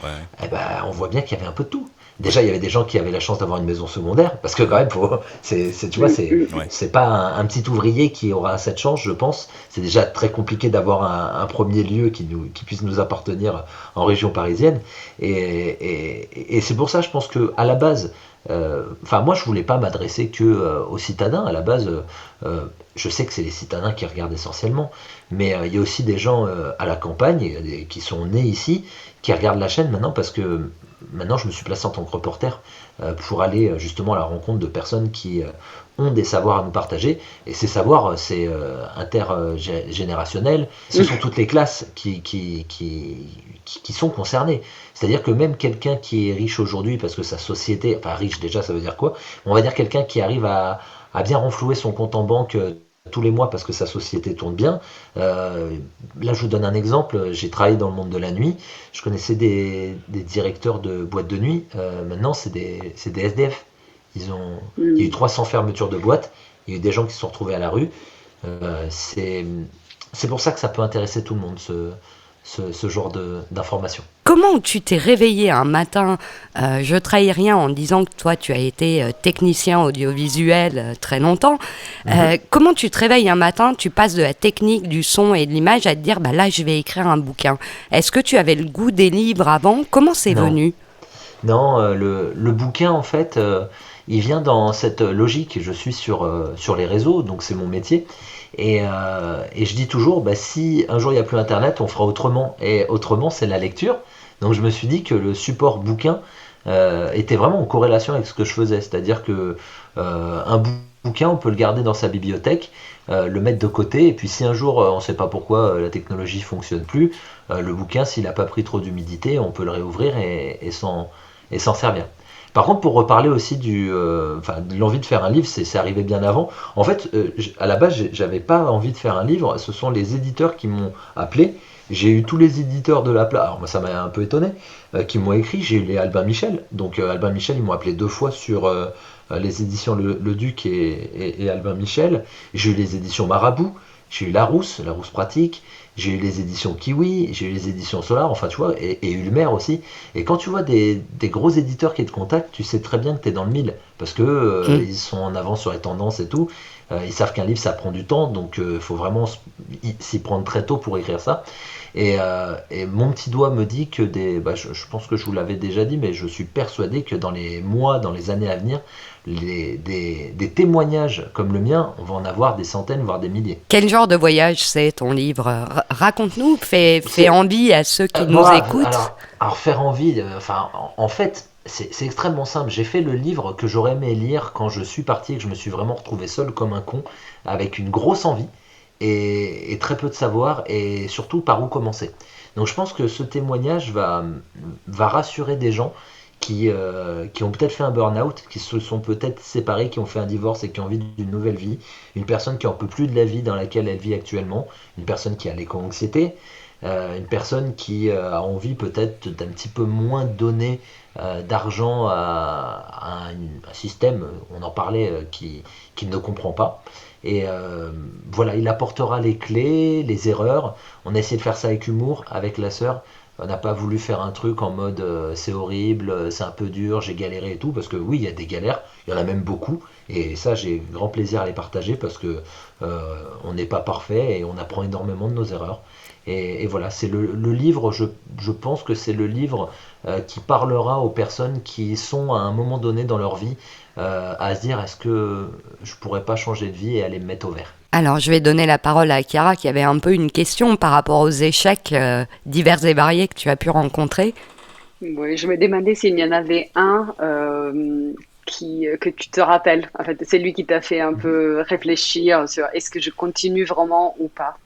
eh ben, on voit bien qu'il y avait un peu de tout. Déjà, il y avait des gens qui avaient la chance d'avoir une maison secondaire, parce que quand même, tu vois, c'est pas un petit ouvrier qui aura cette chance, je pense. C'est déjà très compliqué d'avoir un premier lieu qui puisse nous appartenir en région parisienne. Et c'est pour ça, je pense que à la base, moi, je voulais pas m'adresser que aux citadins. À la base, je sais que c'est les citadins qui regardent essentiellement, mais il y a aussi des gens à la campagne qui sont nés ici, qui regardent la chaîne maintenant, parce que maintenant, je me suis placé en tant que reporter pour aller justement à la rencontre de personnes qui ont des savoirs à nous partager. Et ces savoirs, c'est intergénérationnel. Ce sont toutes les classes qui sont concernées. C'est-à-dire que même quelqu'un qui est riche aujourd'hui, parce que sa société, enfin riche déjà, ça veut dire quoi? On va dire quelqu'un qui arrive à bien renflouer son compte en banque tous les mois parce que sa société tourne bien. Là, je vous donne un exemple. J'ai travaillé dans le monde de la nuit. Je connaissais des directeurs de boîtes de nuit. Maintenant, c'est des SDF. Il y a eu 300 fermetures de boîtes. Il y a eu des gens qui se sont retrouvés à la rue. C'est pour ça que ça peut intéresser tout le monde, ce genre d'informations. Comment tu t'es réveillé un matin, je trahis rien en disant que toi tu as été technicien audiovisuel très longtemps, comment tu te réveilles un matin, tu passes de la technique, du son et de l'image à te dire là je vais écrire un bouquin? Est-ce que tu avais le goût des livres avant? Comment c'est venu? Non, le bouquin en fait, il vient dans cette logique. Je suis sur les réseaux, donc c'est mon métier. Et je dis toujours, si un jour il n'y a plus Internet, on fera autrement. Et autrement, c'est la lecture. Donc je me suis dit que le support bouquin était vraiment en corrélation avec ce que je faisais. C'est-à-dire que un bouquin, on peut le garder dans sa bibliothèque, le mettre de côté, et puis si un jour, on ne sait pas pourquoi la technologie ne fonctionne plus, le bouquin, s'il n'a pas pris trop d'humidité, on peut le réouvrir et s'en servir. Par contre, pour reparler aussi de l'envie de faire un livre, c'est arrivé bien avant. En fait, à la base, j'avais pas envie de faire un livre. Ce sont les éditeurs qui m'ont appelé. J'ai eu tous les éditeurs de la place. Alors moi, ça m'a un peu étonné, qui m'ont écrit. J'ai eu les Albin Michel. Donc Albin Michel, ils m'ont appelé 2 fois sur les éditions Le Duc et Albin Michel. J'ai eu les éditions Marabout. J'ai eu Larousse pratique, j'ai eu les éditions Kiwi, j'ai eu les éditions Solar, enfin tu vois, et Ulmer aussi. Et quand tu vois des gros éditeurs qui te contactent, tu sais très bien que tu es dans le mille, parce que ils sont en avance sur les tendances et tout. Ils savent qu'un livre ça prend du temps, donc il faut vraiment s'y prendre très tôt pour écrire ça. Et mon petit doigt me dit que je pense que je vous l'avais déjà dit, mais je suis persuadé que dans les mois, dans les années à venir, des témoignages comme le mien, on va en avoir des centaines, voire des milliers. Quel genre de voyage c'est ton livre? Raconte-nous, fais envie à ceux qui nous écoutent. Alors faire envie, en fait, c'est extrêmement simple. J'ai fait le livre que j'aurais aimé lire quand je suis parti et que je me suis vraiment retrouvé seul comme un con, avec une grosse envie et très peu de savoir et surtout par où commencer. Donc je pense que ce témoignage va rassurer des gens qui ont peut-être fait un burn-out, qui se sont peut-être séparés, qui ont fait un divorce et qui ont envie d'une nouvelle vie, une personne qui en peut plus de la vie dans laquelle elle vit actuellement, une personne qui a l'éco-anxiété, une personne qui a envie peut-être d'un petit peu moins donner d'argent à un système, on en parlait, qu'il ne comprend pas. Et voilà, il apportera les clés, les erreurs. On a essayé de faire ça avec humour, avec la sœur. On n'a pas voulu faire un truc en mode c'est horrible, c'est un peu dur, j'ai galéré et tout, parce que oui, il y a des galères, il y en a même beaucoup, et ça j'ai grand plaisir à les partager parce que on n'est pas parfait et on apprend énormément de nos erreurs. Et voilà, c'est le livre, je pense que c'est le livre qui parlera aux personnes qui sont à un moment donné dans leur vie à se dire est-ce que je pourrais pas changer de vie et aller me mettre au vert. Alors, je vais donner la parole à Chiara qui avait un peu une question par rapport aux échecs divers et variés que tu as pu rencontrer. Oui, je me demandais s'il y en avait un que tu te rappelles. En fait, c'est lui qui t'a fait un peu réfléchir sur est-ce que je continue vraiment ou pas.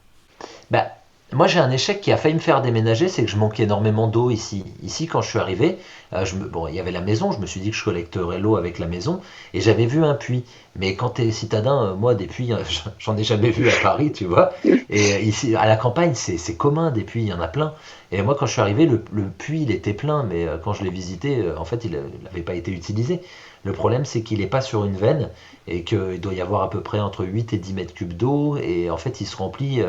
Moi, j'ai un échec qui a failli me faire déménager, c'est que je manquais énormément d'eau ici. Ici, quand je suis arrivé, il y avait la maison, je me suis dit que je collecterais l'eau avec la maison, et j'avais vu un puits. Mais quand tu es citadin, moi, des puits, j'en ai jamais vu à Paris, tu vois. Et ici, à la campagne, c'est commun, des puits, il y en a plein. Et moi, quand je suis arrivé, le puits, il était plein, mais quand je l'ai visité, en fait, il n'avait pas été utilisé. Le problème, c'est qu'il n'est pas sur une veine, et qu'il doit y avoir à peu près entre 8 et 10 mètres cubes d'eau, et en fait, il se remplit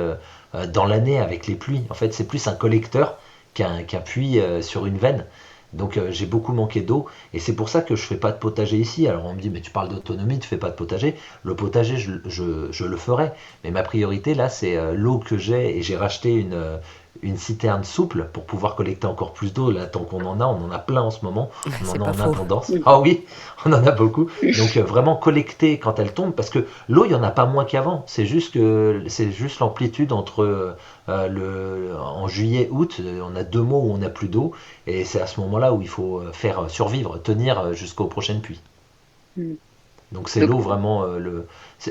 dans l'année avec les pluies. En fait, c'est plus un collecteur qu'un puits sur une veine. Donc j'ai beaucoup manqué d'eau et c'est pour ça que je fais pas de potager ici. Alors on me dit mais tu parles d'autonomie, tu fais pas de potager. Le potager je le ferai, mais ma priorité là c'est l'eau que j'ai et j'ai racheté une citerne souple pour pouvoir collecter encore plus d'eau. Là tant qu'on on en a plein en ce moment, on en a en abondance. Ah oui, on en a beaucoup. Donc vraiment collecter quand elle tombe parce que l'eau il y en a pas moins qu'avant. C'est juste l'amplitude entre en juillet, août, on a 2 mois où on n'a plus d'eau et c'est à ce moment-là où il faut faire survivre, tenir jusqu'aux prochaines pluies. Donc c'est l'eau vraiment,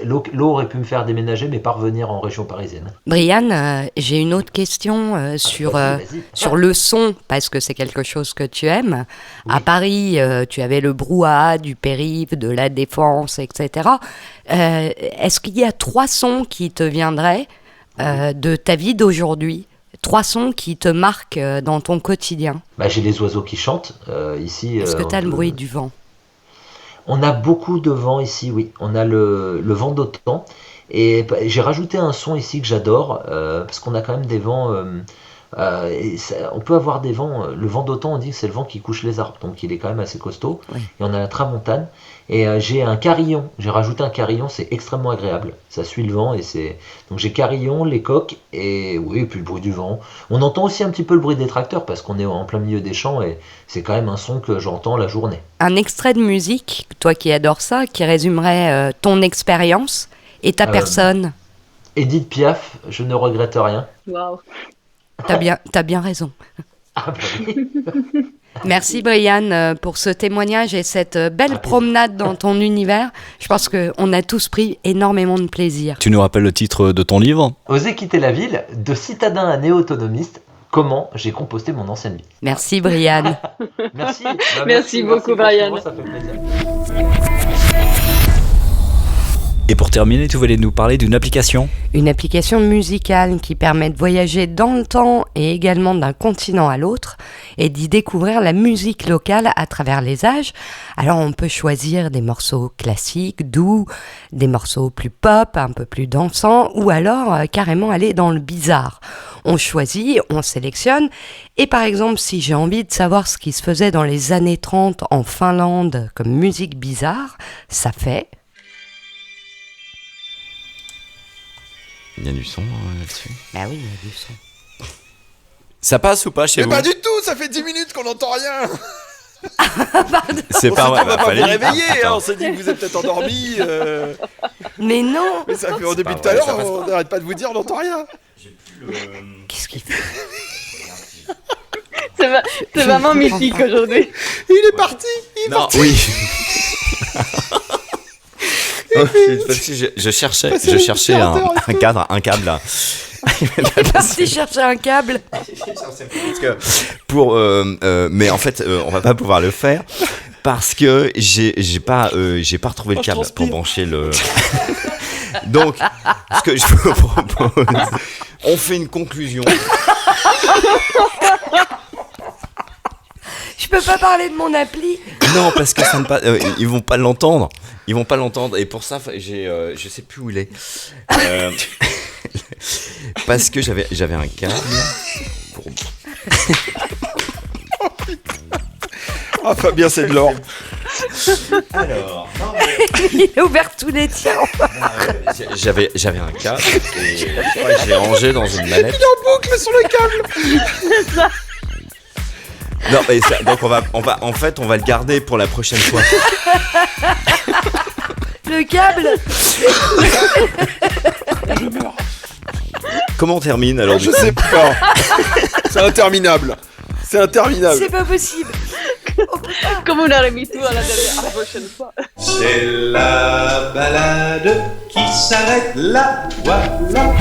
l'eau aurait pu me faire déménager mais pas revenir en région parisienne. Brianne, j'ai une autre question sur le son parce que c'est quelque chose que tu aimes. Oui. À Paris, tu avais le brouhaha du périph', de la Défense, etc. Est-ce qu'il y a 3 sons qui te viendraient de ta vie d'aujourd'hui, 3 sons qui te marquent dans ton quotidien? J'ai les oiseaux qui chantent ici. Est-ce que tu as le bruit du vent? On a beaucoup de vent ici, oui. On a le vent d'OTAN. Et j'ai rajouté un son ici que j'adore, parce qu'on a quand même des vents... on peut avoir des vents... Le vent d'OTAN, on dit que c'est le vent qui couche les arbres, donc il est quand même assez costaud. Oui. Et on a la tramontane. Et j'ai un carillon, j'ai rajouté un carillon, c'est extrêmement agréable. Ça suit le vent et c'est... Donc j'ai carillon, les coqs et oui, et puis le bruit du vent. On entend aussi un petit peu le bruit des tracteurs parce qu'on est en plein milieu des champs et c'est quand même un son que j'entends la journée. Un extrait de musique, toi qui adores ça, qui résumerait ton expérience et ta personne. Edith Piaf, je ne regrette rien. Waouh. T'as bien raison. Ah bah oui. Merci Brianne pour ce témoignage et cette belle promenade dans ton univers. Je pense qu'on a tous pris énormément de plaisir. Tu nous rappelles le titre de ton livre ? Oser quitter la ville, de citadin à néo-autonomiste, comment j'ai composté mon ancienne vie. Merci Brianne. Merci. Merci beaucoup Brianne. Ça fait plaisir. Et pour terminer, tu voulais nous parler d'une application ? Une application musicale qui permet de voyager dans le temps et également d'un continent à l'autre et d'y découvrir la musique locale à travers les âges. Alors on peut choisir des morceaux classiques, doux, des morceaux plus pop, un peu plus dansants ou alors carrément aller dans le bizarre. On choisit, on sélectionne et par exemple si j'ai envie de savoir ce qui se faisait dans les années 30 en Finlande comme musique bizarre, ça fait... Il y a du son là-dessus. Bah oui, il y a du son. Ça passe ou pas chez vous ? Pas du tout, ça fait 10 minutes qu'on n'entend rien. C'est pas vrai. On va pas fallait vous réveiller, Attends. on s'est dit que vous êtes peut-être endormis. Mais non. Mais ça fait au début de tout vrai, à l'heure, ça passe on n'arrête pas de vous dire, on n'entend rien. Qu'est-ce qu'il fait ? C'est vraiment mythique aujourd'hui. Il est parti. Non, oui. Parce que je cherchais un câble là. Il est parti chercher un câble. Parce que mais en fait, on va pas pouvoir le faire parce que j'ai pas retrouvé le câble pour brancher le. Donc, ce que je vous propose, on fait une conclusion. Je peux pas parler de mon appli. Non, parce que ça ne pas, ils vont pas l'entendre. Ils vont pas l'entendre et pour ça, je sais plus où il est. Parce que j'avais un câble. Ah Fabien, c'est de l'or. Alors, il a ouvert tous les tiens. j'avais un câble et j'ai rangé dans une mallette. Il est en boucle sur le câble. C'est ça. Non, mais donc on va le garder pour la prochaine fois. Le câble. Je meurs. Comment on termine alors? Je sais pas. C'est interminable. C'est interminable. C'est pas possible. Comme on a remis tout à la prochaine fois. C'est la balade qui s'arrête là, voilà.